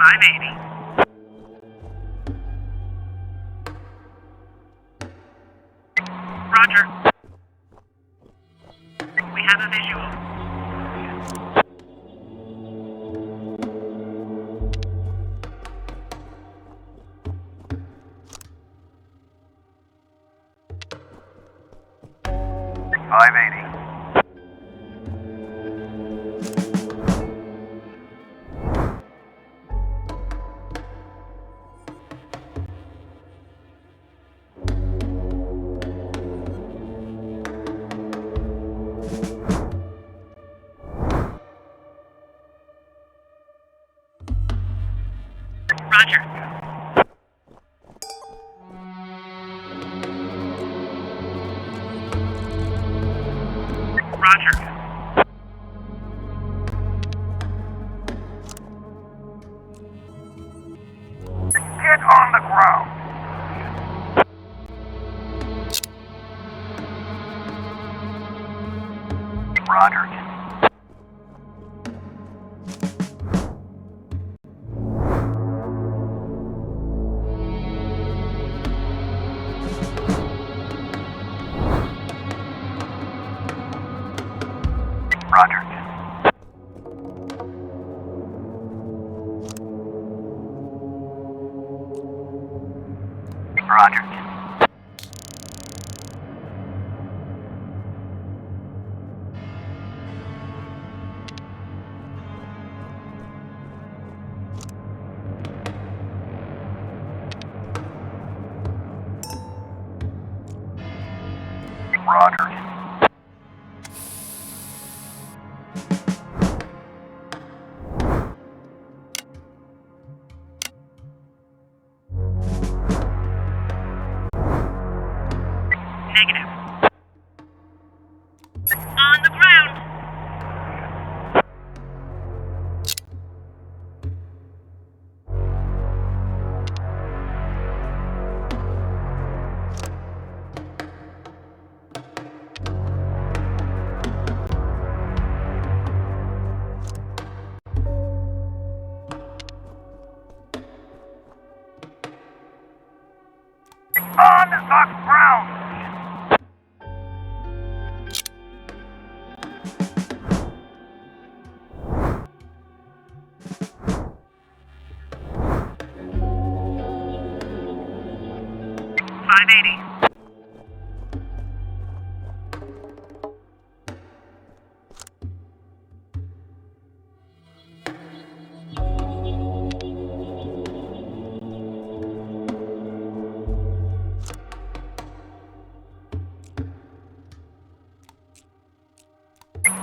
580. Roger. We have a visual. Roger. Roger. Get on the ground. Roger. Roger. Roger. Roger. Negative. On the ground. On the ground. 580.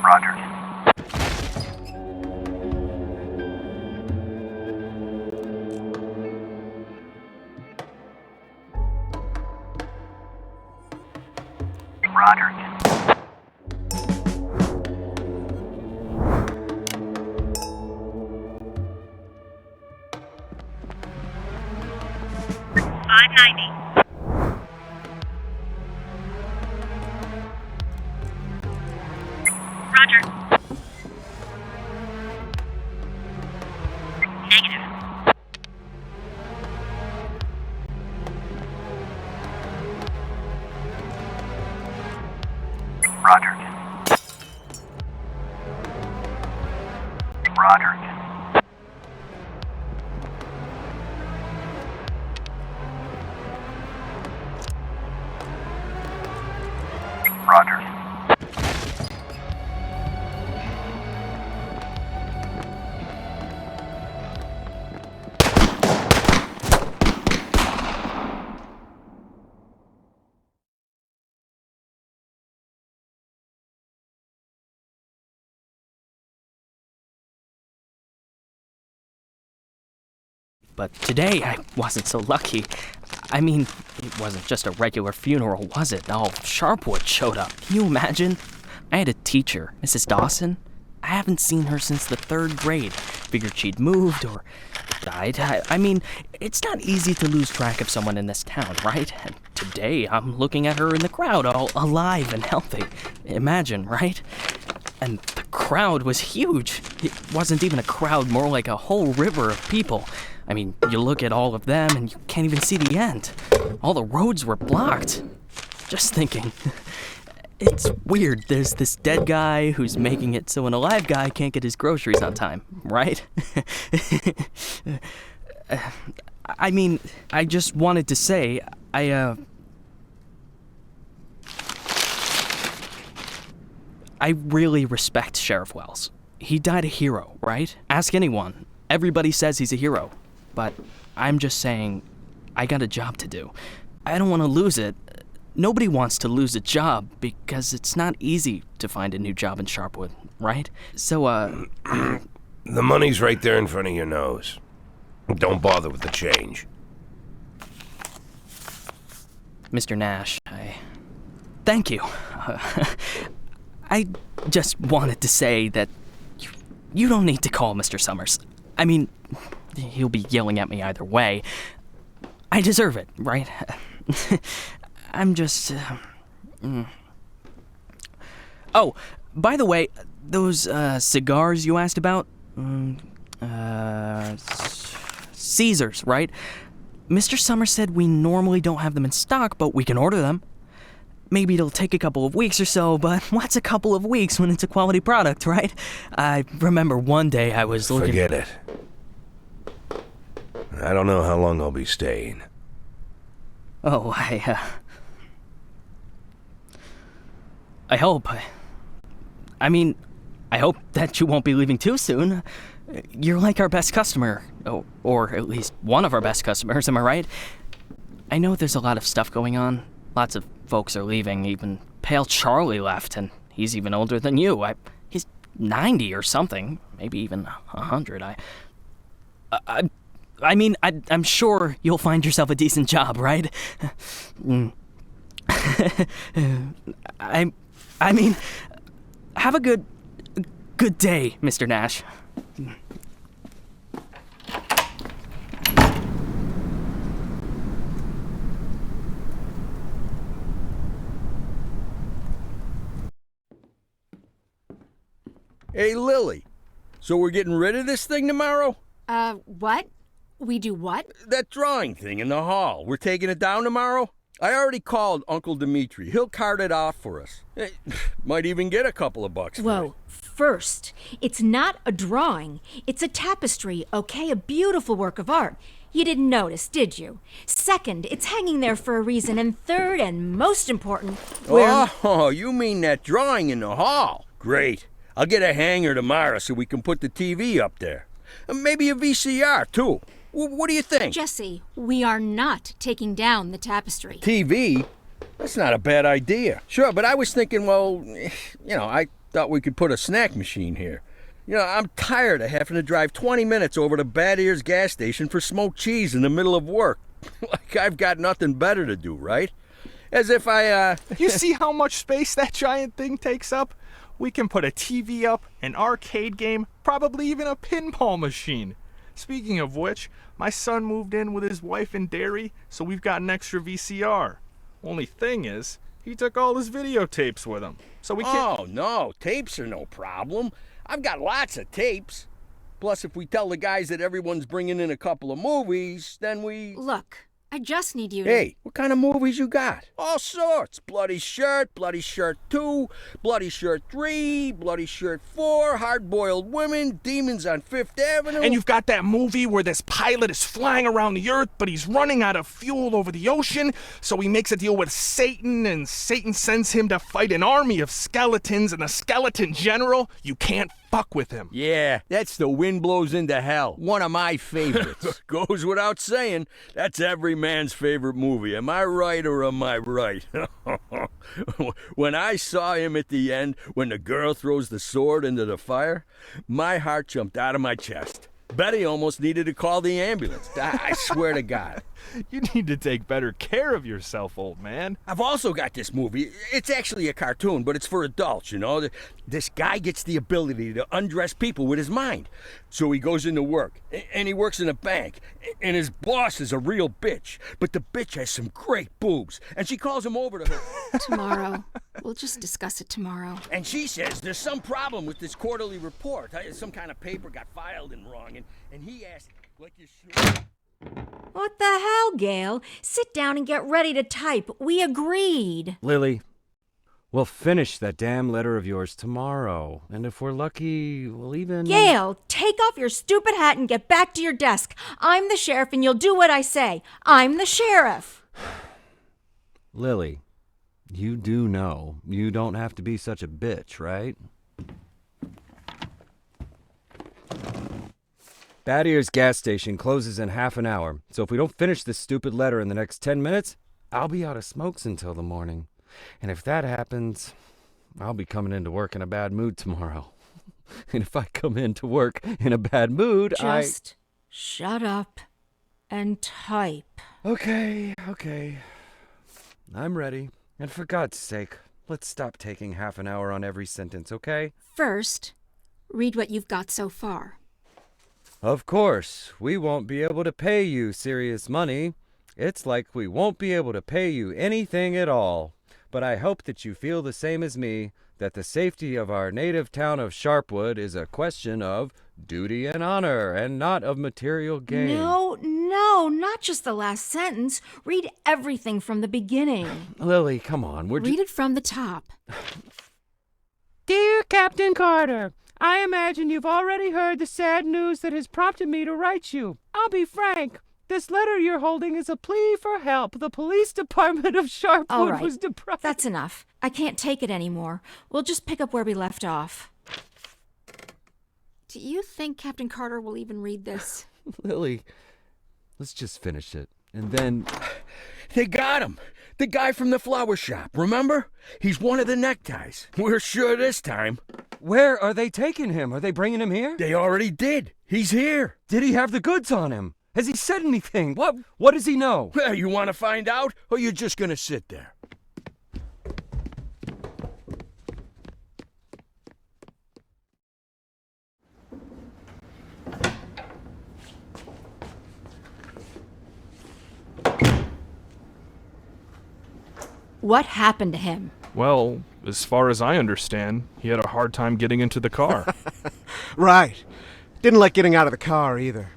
Roger. Roger. $590. Roger. Negative. Roger. Roger. Roger. But today, I wasn't so lucky. I mean, it wasn't just a regular funeral, was it? No, Sharpwood showed up. Can you imagine? I had a teacher, Mrs. Dawson. I haven't seen her since the 3rd grade. Figured she'd moved or died. I mean, it's not easy to lose track of someone in this town, right? And today, I'm looking at her in the crowd, all alive and healthy. Imagine, right? And the crowd was huge. It wasn't even a crowd, more like a whole river of people. I mean, you look at all of them and you can't even see the end. All the roads were blocked. Just thinking. It's weird. There's this dead guy who's making it so an alive guy can't get his groceries on time, right? I mean, I just wanted to say, I really respect Sheriff Wells. He died a hero, right? Ask anyone. Everybody says he's a hero. But I'm just saying, I got a job to do. I don't want to lose it. Nobody wants to lose a job because it's not easy to find a new job in Sharpwood, right? So, The money's right there in front of your nose. Don't bother with the change. Mr. Nash, thank you. I just wanted to say that you don't need to call Mr. Summers. I mean, he'll be yelling at me either way. I deserve it, right? I'm just... Oh, by the way, those cigars you asked about? Caesars, right? Mr. Summers said we normally don't have them in stock, but we can order them. Maybe it'll take a couple of weeks or so, but what's a couple of weeks when it's a quality product, right? I remember one day I was looking... Forget it. I don't know how long I'll be staying. Oh, I hope. I mean, I hope that you won't be leaving too soon. You're like our best customer, or at least one of our best customers, am I right? I know there's a lot of stuff going on. Lots of folks are leaving. Even Pale Charlie left, and he's even older than you. He's 90 or something, maybe even 100. I'm sure you'll find yourself a decent job, right? I mean, have a good day, Mr. Nash. Hey, Lily. So we're getting rid of this thing tomorrow? What? We do what? That drawing thing in the hall. We're taking it down tomorrow? I already called Uncle Dimitri. He'll cart it off for us. Might even get a couple of bucks for Whoa. it. First, it's not a drawing. It's a tapestry, okay? A beautiful work of art. You didn't notice, did you? Second, it's hanging there for a reason. And third, and most important, Oh, you mean that drawing in the hall? Great. I'll get a hanger tomorrow so we can put the TV up there. And maybe a VCR, too. What do you think? Jesse, we are not taking down the tapestry. TV? That's not a bad idea. Sure, but I was thinking, well, I thought we could put a snack machine here. I'm tired of having to drive 20 minutes over to Bad Ears gas station for smoked cheese in the middle of work. Like I've got nothing better to do, right? As if You see how much space that giant thing takes up? We can put a TV up, an arcade game, probably even a pinball machine. Speaking of which, my son moved in with his wife and dairy, so we've got an extra VCR. Only thing is, he took all his videotapes with him, so we can't... Oh, no, tapes are no problem. I've got lots of tapes. Plus, if we tell the guys that everyone's bringing in a couple of movies, then we... Look, I just need you to... Hey, what kind of movies you got? All sorts. Bloody Shirt 2, Bloody Shirt 3, Bloody Shirt 4, Hard-Boiled Women, Demons on Fifth Avenue. And you've got that movie where this pilot is flying around the Earth, but he's running out of fuel over the ocean, so he makes a deal with Satan, and Satan sends him to fight an army of skeletons, and the skeleton general, you can't fuck with him. Yeah, that's The Wind Blows into Hell. One of my favorites. Goes without saying, that's every man's favorite movie. Am I right or am I right? When I saw him at the end, when the girl throws the sword into the fire, my heart jumped out of my chest. Betty almost needed to call the ambulance. I swear to God. You need to take better care of yourself, old man. I've also got this movie. It's actually a cartoon, but it's for adults, This guy gets the ability to undress people with his mind. So he goes into work, and he works in a bank, and his boss is a real bitch. But the bitch has some great boobs, and she calls him over to her. Tomorrow. We'll just discuss it tomorrow. And she says there's some problem with this quarterly report. Some kind of paper got filed in wrong, and he asked, like you sure? What the hell, Gail? Sit down and get ready to type. We agreed. Lily, we'll finish that damn letter of yours tomorrow. And if we're lucky, we'll even... Gail, take off your stupid hat and get back to your desk. I'm the sheriff and you'll do what I say. I'm the sheriff. Lily, you do know you don't have to be such a bitch, right? Bad Ears gas station closes in half an hour, so if we don't finish this stupid letter in the next 10 minutes, I'll be out of smokes until the morning. And if that happens, I'll be coming into work in a bad mood tomorrow. And if I come into work in a bad mood, Just shut up and type. Okay. I'm ready. And for God's sake, let's stop taking half an hour on every sentence, okay? First, read what you've got so far. Of course, we won't be able to pay you serious money. It's like we won't be able to pay you anything at all. But I hope that you feel the same as me, that the safety of our native town of Sharpwood is a question of duty and honor, and not of material gain. No, not just the last sentence. Read everything from the beginning. Lily, come on, Read it from the top. Dear Captain Carter, I imagine you've already heard the sad news that has prompted me to write you. I'll be frank. This letter you're holding is a plea for help. The police department of Sharpwood All right, was deprived. that's enough. I can't take it anymore. We'll just pick up where we left off. Do you think Captain Carter will even read this? Lily, let's just finish it. And then... They got him. The guy from the flower shop, remember? He's one of the neckties. We're sure this time. Where are they taking him? Are they bringing him here? They already did. He's here. Did he have the goods on him? Has he said anything? What does he know? Well, you want to find out, or you're just going to sit there? What happened to him? Well, as far as I understand, he had a hard time getting into the car. Right. Didn't like getting out of the car either.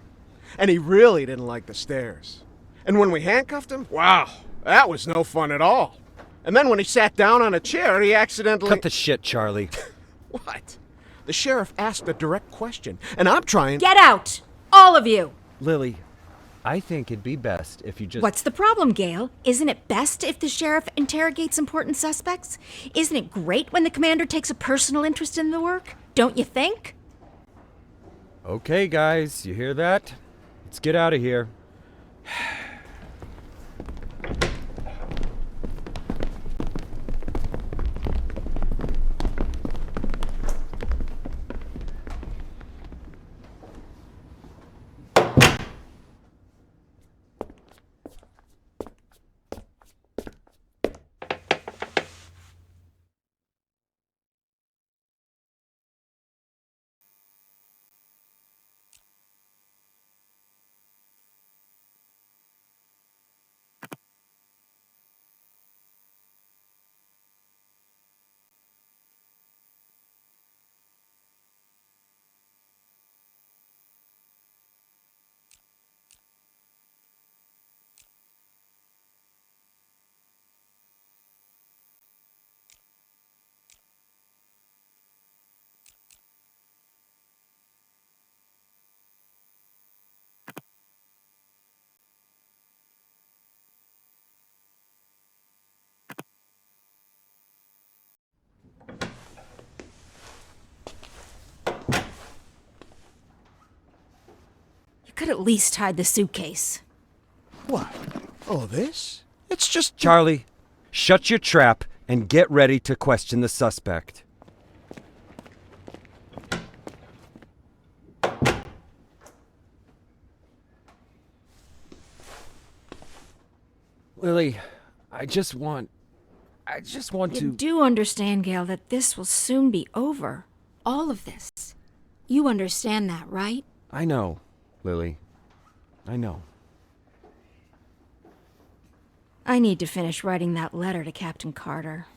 And he really didn't like the stairs. And when we handcuffed him, wow, that was no fun at all. And then when he sat down on a chair, he accidentally... Cut the shit, Charlie. What? The sheriff asked a direct question, and I'm trying... Get out! All of you! Lily, I think it'd be best if you just... What's the problem, Gail? Isn't it best if the sheriff interrogates important suspects? Isn't it great when the commander takes a personal interest in the work? Don't you think? Okay, guys, you hear that? Let's get out of here. You could at least hide the suitcase. What? Oh, this? It's just... Charlie, shut your trap and get ready to question the suspect. Lily, I just want You to... do understand, Gail, that this will soon be over. All of this. You understand that, right? I know, Lily. I know. I need to finish writing that letter to Captain Carter.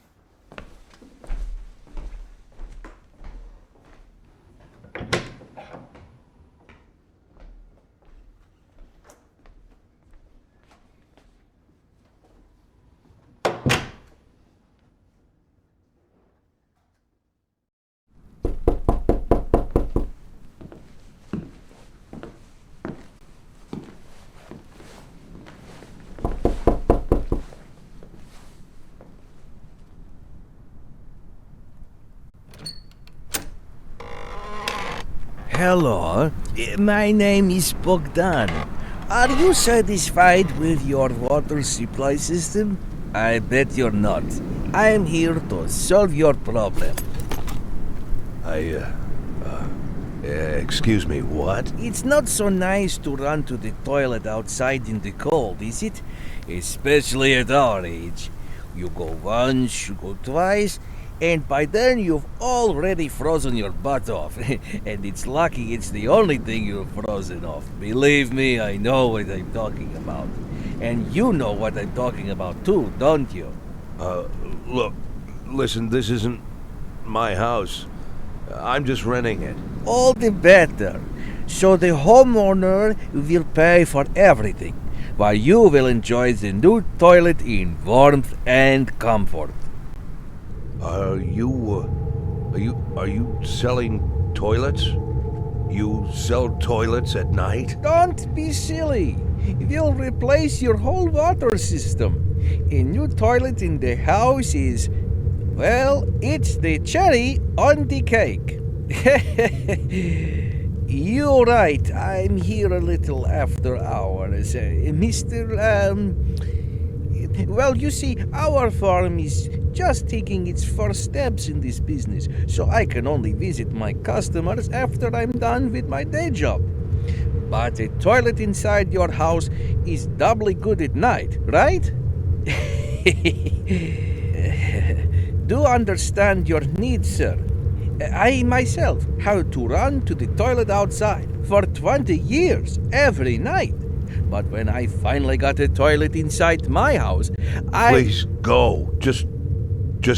Hello, my name is Bogdan. Are you satisfied with your water supply system? I bet you're not. I'm here to solve your problem. Excuse me, what? It's not so nice to run to the toilet outside in the cold, is it? Especially at our age. You go once, you go twice, and by then you've already frozen your butt off. And it's lucky it's the only thing you've frozen off. Believe me, I know what I'm talking about. And you know what I'm talking about too, don't you? Look, listen, this isn't my house. I'm just renting it. All the better. So the homeowner will pay for everything, while you will enjoy the new toilet in warmth and comfort. Are you selling toilets? You sell toilets at night? Don't be silly. We'll replace your whole water system. A new toilet in the house is, well, it's the cherry on the cake. You're right. I'm here a little after hours. Well, you see, our farm is just taking its first steps in this business, so I can only visit my customers after I'm done with my day job. But a toilet inside your house is doubly good at night, right? Do understand your needs, sir. I myself had to run to the toilet outside for 20 years every night. But when I finally got a toilet inside my house, Please go. Just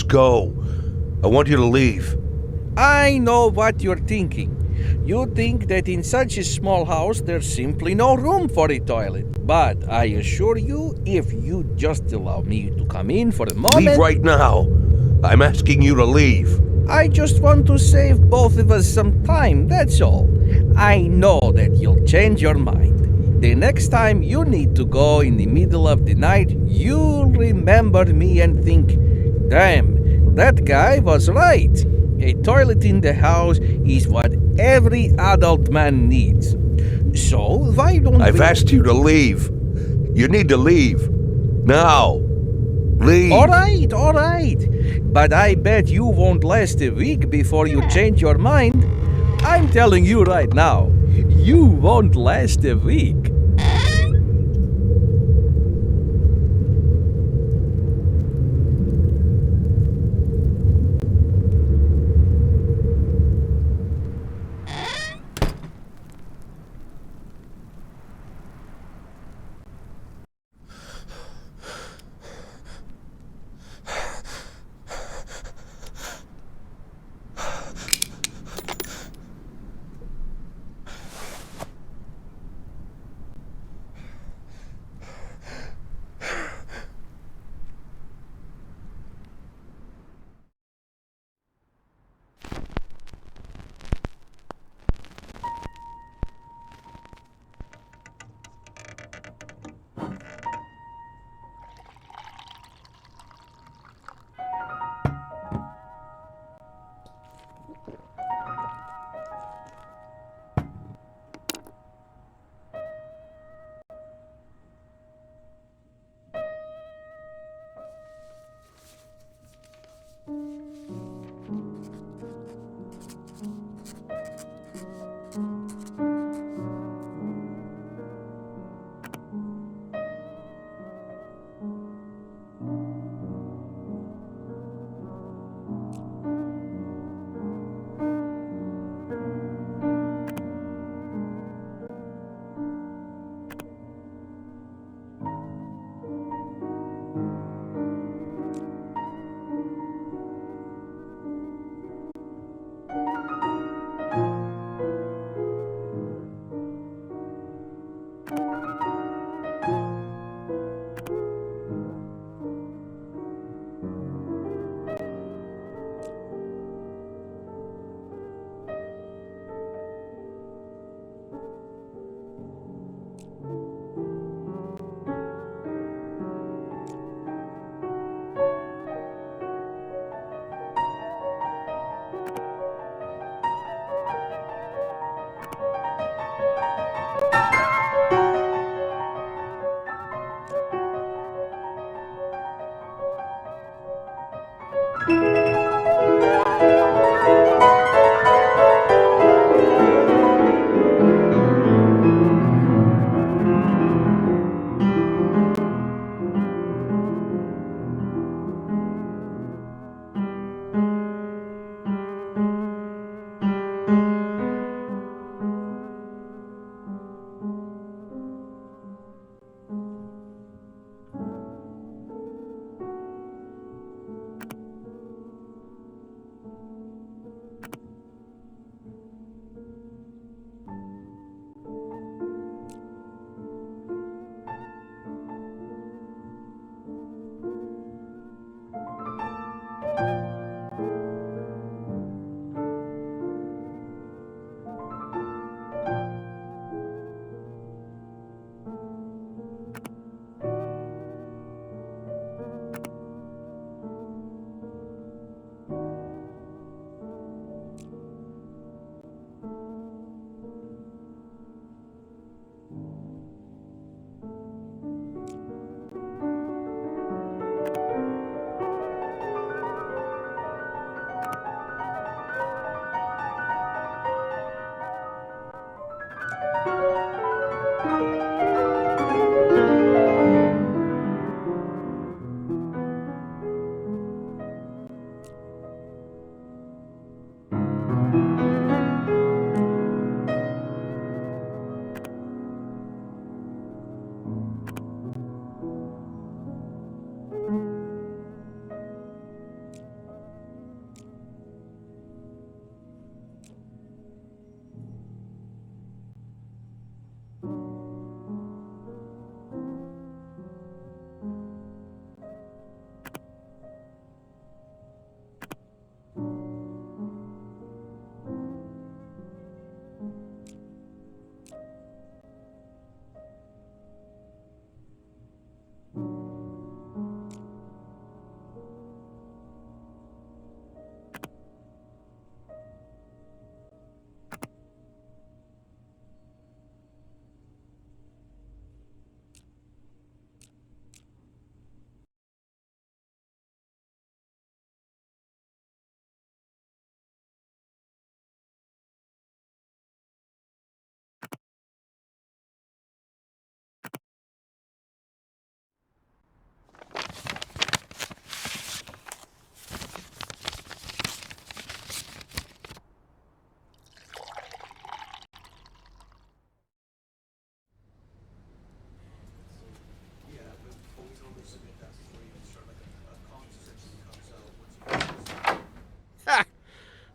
go. I want you to leave. I know what you're thinking. You think that in such a small house there's simply no room for a toilet. But I assure you, if you just allow me to come in for a moment... Leave right now. I'm asking you to leave. I just want to save both of us some time, that's all. I know that you'll change your mind. The next time you need to go in the middle of the night, you'll remember me and think, damn, that guy was right. A toilet in the house is what every adult man needs. So why don't I've asked you to leave. You need to leave. Now. Leave. All right. But I bet you won't last a week before you change your mind. I'm telling you right now, you won't last a week.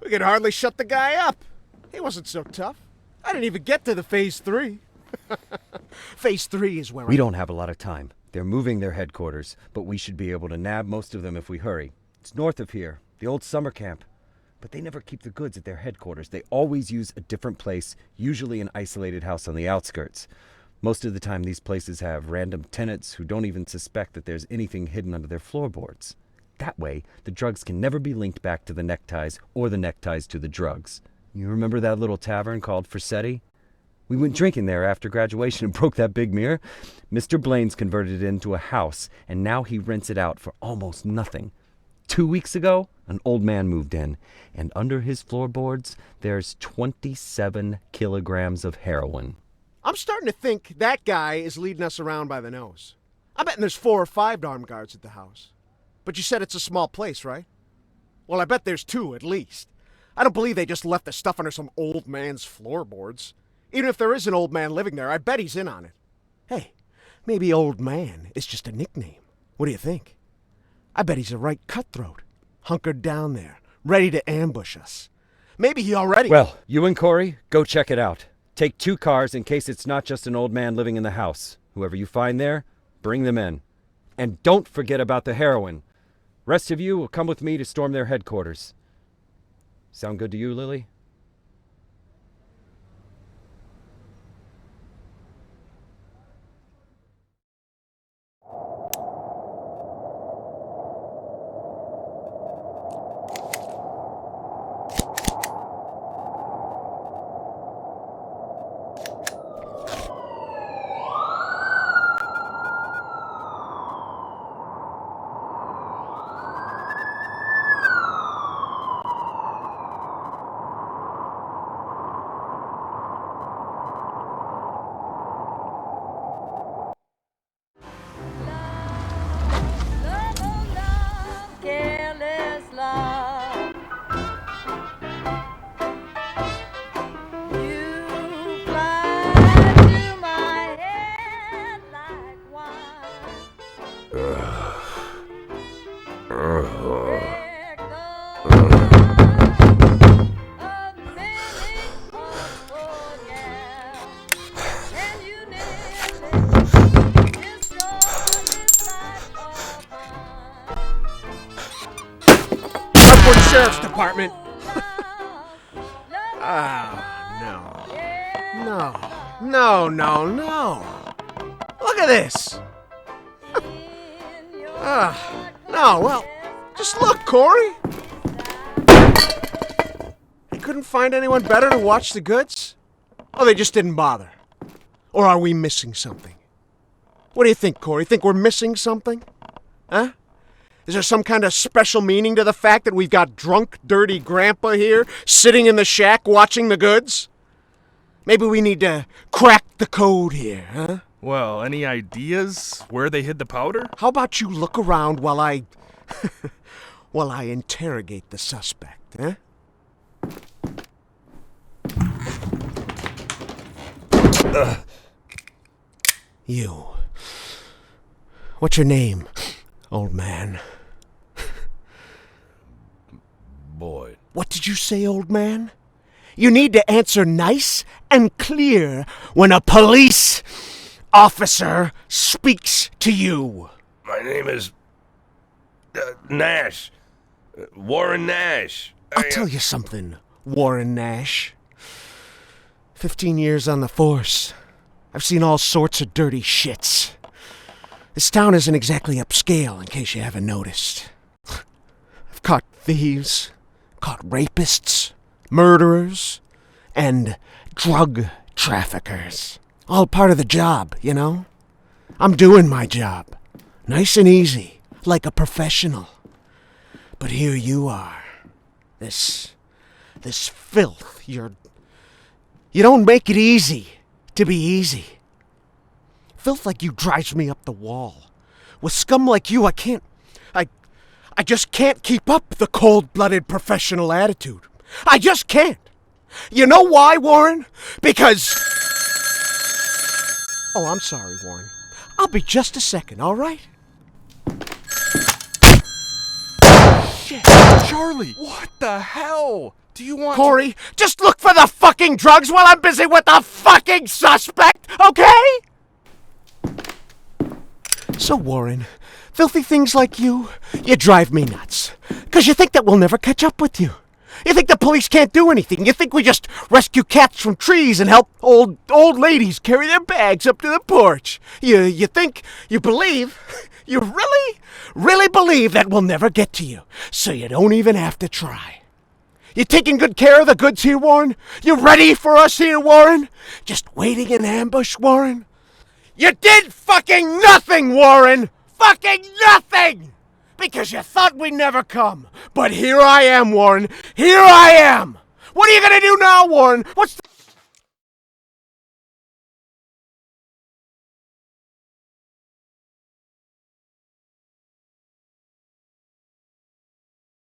We could hardly shut the guy up. He wasn't so tough. I didn't even get to the Phase 3. Phase 3 is where We don't have a lot of time. They're moving their headquarters, but we should be able to nab most of them if we hurry. It's north of here, the old summer camp. But they never keep the goods at their headquarters. They always use a different place, usually an isolated house on the outskirts. Most of the time, these places have random tenants who don't even suspect that there's anything hidden under their floorboards. That way, the drugs can never be linked back to the neckties or the neckties to the drugs. You remember that little tavern called Forsetti? We went drinking there after graduation and broke that big mirror. Mr. Blaine's converted it into a house, and now he rents it out for almost nothing. 2 weeks ago, an old man moved in, and under his floorboards, there's 27 kilograms of heroin. I'm starting to think that guy is leading us around by the nose. I bet there's 4 or 5 armed guards at the house. But you said it's a small place, right? Well, I bet there's 2 at least. I don't believe they just left the stuff under some old man's floorboards. Even if there is an old man living there, I bet he's in on it. Hey, maybe old man is just a nickname. What do you think? I bet he's a right cutthroat, hunkered down there, ready to ambush us. Maybe he already... Well, you and Corey, go check it out. Take 2 cars in case it's not just an old man living in the house. Whoever you find there, bring them in. And don't forget about the heroin. Rest of you will come with me to storm their headquarters. Sound good to you, Lily? sheriff's department. No. Look at this. No, well, just look, Corey. You couldn't find anyone better to watch the goods? Oh, they just didn't bother. Or are we missing something? What do you think, Corey? Think we're missing something? Huh? Is there some kind of special meaning to the fact that we've got drunk, dirty grandpa here sitting in the shack watching the goods? Maybe we need to crack the code here, huh? Well, any ideas where they hid the powder? How about you look around while I interrogate the suspect, huh? You. What's your name, old man? Boyd. What did you say, old man? You need to answer nice and clear when a police officer speaks to you. My name is Nash. Warren Nash. I'll tell you something, Warren Nash. 15 years on the force. I've seen all sorts of dirty shits. This town isn't exactly upscale, in case you haven't noticed. I've caught thieves, caught rapists, murderers, and drug traffickers. All part of the job, you know? I'm doing my job. Nice and easy, like a professional. But here you are. This filth, you don't make it easy to be easy. Filth like you drives me up the wall. With scum like you, I just can't keep up the cold-blooded professional attitude. I just can't. You know why, Warren? Because... Oh, I'm sorry, Warren. I'll be just a second, all right? Shit, Charlie, what the hell? Do you want Corey, just look for the fucking drugs while I'm busy with the fucking suspect, okay? So, Warren, filthy things like you drive me nuts. 'Cause you think that we'll never catch up with you. You think the police can't do anything. You think we just rescue cats from trees and help old ladies carry their bags up to the porch. You believe, you really believe that we'll never get to you, so you don't even have to try. You taking good care of the goods here, Warren? You ready for us here, Warren? Just waiting in ambush, Warren? You did fucking nothing, Warren! Fucking nothing! Because you thought we'd never come. But here I am, Warren. Here I am! What are you gonna do now, Warren? What's